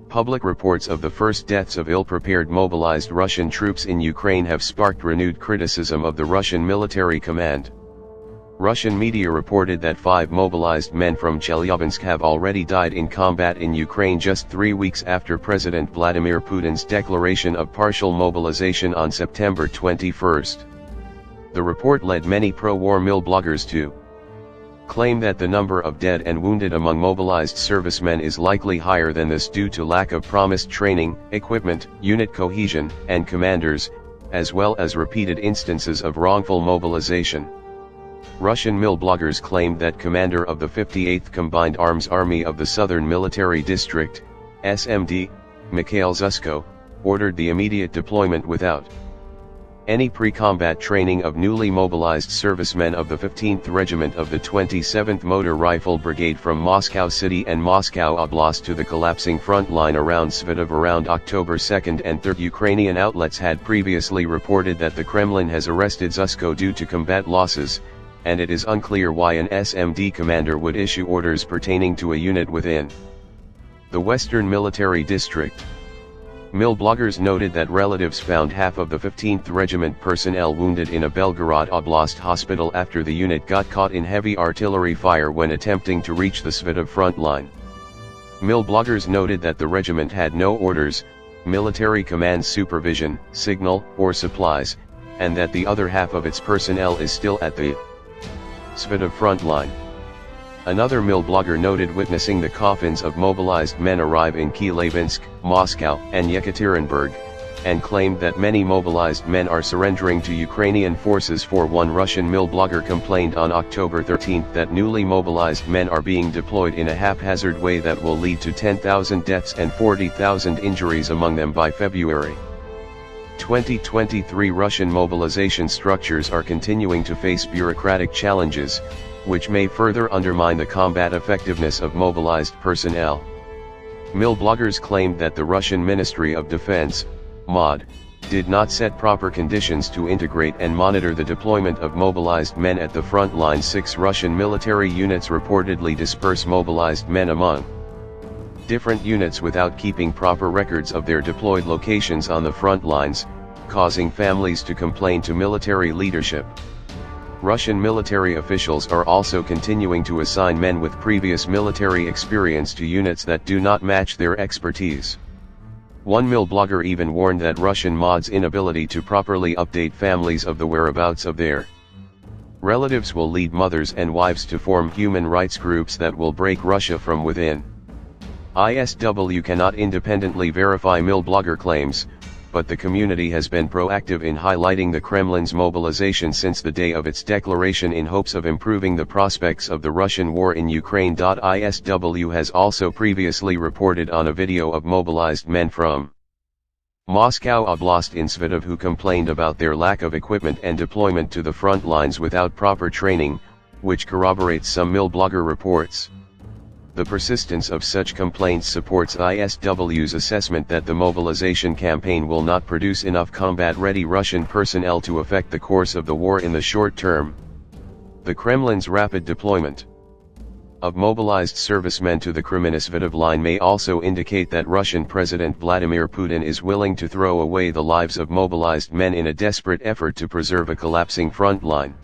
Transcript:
Public reports of the first deaths of ill-prepared mobilized Russian troops in Ukraine have sparked renewed criticism of the Russian military command. Russian media reported that 5 mobilized men from Chelyabinsk have already died in combat in Ukraine just 3 weeks after President Vladimir Putin's declaration of partial mobilization on September 21. The report led many pro-war mil bloggers to claim that the number of dead and wounded among mobilized servicemen is likely higher than this due to lack of promised training, equipment, unit cohesion, and commanders, as well as repeated instances of wrongful mobilization. Russian mil bloggers claimed that commander of the 58th Combined Arms Army of the Southern Military District, SMD, Mikhail Zusko, ordered the immediate deployment without any pre-combat training of newly mobilized servicemen of the 15th Regiment of the 27th Motor Rifle Brigade from Moscow City and Moscow Oblast to the collapsing front line around Svidov around October 2 and 3. Ukrainian outlets had previously reported that the Kremlin has arrested Zusko due to combat losses, and it is unclear why an SMD commander would issue orders pertaining to a unit within the Western Military District. Mil bloggers noted that relatives found half of the 15th Regiment personnel wounded in a Belgorod Oblast hospital after the unit got caught in heavy artillery fire when attempting to reach the Svidov front line. Mil bloggers noted that the regiment had no orders, military command supervision, signal, or supplies, and that the other half of its personnel is still at the Svidov front line. Another mil blogger noted witnessing the coffins of mobilized men arrive in Chelyabinsk, Moscow, and Yekaterinburg, and claimed that many mobilized men are surrendering to Ukrainian forces. For one Russian mil blogger complained on October 13 that newly mobilized men are being deployed in a haphazard way that will lead to 10,000 deaths and 40,000 injuries among them by February 2023. Russian mobilization structures are continuing to face bureaucratic challenges, which may further undermine the combat effectiveness of mobilized personnel. Mil bloggers claimed that the Russian Ministry of Defense, MOD, did not set proper conditions to integrate and monitor the deployment of mobilized men at the front line. 6 Russian military units reportedly disperse mobilized men among different units without keeping proper records of their deployed locations on the front lines, causing families to complain to military leadership. Russian military officials are also continuing to assign men with previous military experience to units that do not match their expertise. One mil blogger even warned that Russian MOD's inability to properly update families of the whereabouts of their relatives will lead mothers and wives to form human rights groups that will break Russia from within. ISW cannot independently verify mil blogger claims, but the community has been proactive in highlighting the Kremlin's mobilization since the day of its declaration in hopes of improving the prospects of the Russian war in Ukraine. ISW has also previously reported on a video of mobilized men from Moscow Oblast in Svidov who complained about their lack of equipment and deployment to the front lines without proper training, which corroborates some mil blogger reports. The persistence of such complaints supports ISW's assessment that the mobilization campaign will not produce enough combat-ready Russian personnel to affect the course of the war in the short term. The Kremlin's rapid deployment of mobilized servicemen to the Kreminna-Svidov line may also indicate that Russian President Vladimir Putin is willing to throw away the lives of mobilized men in a desperate effort to preserve a collapsing front line.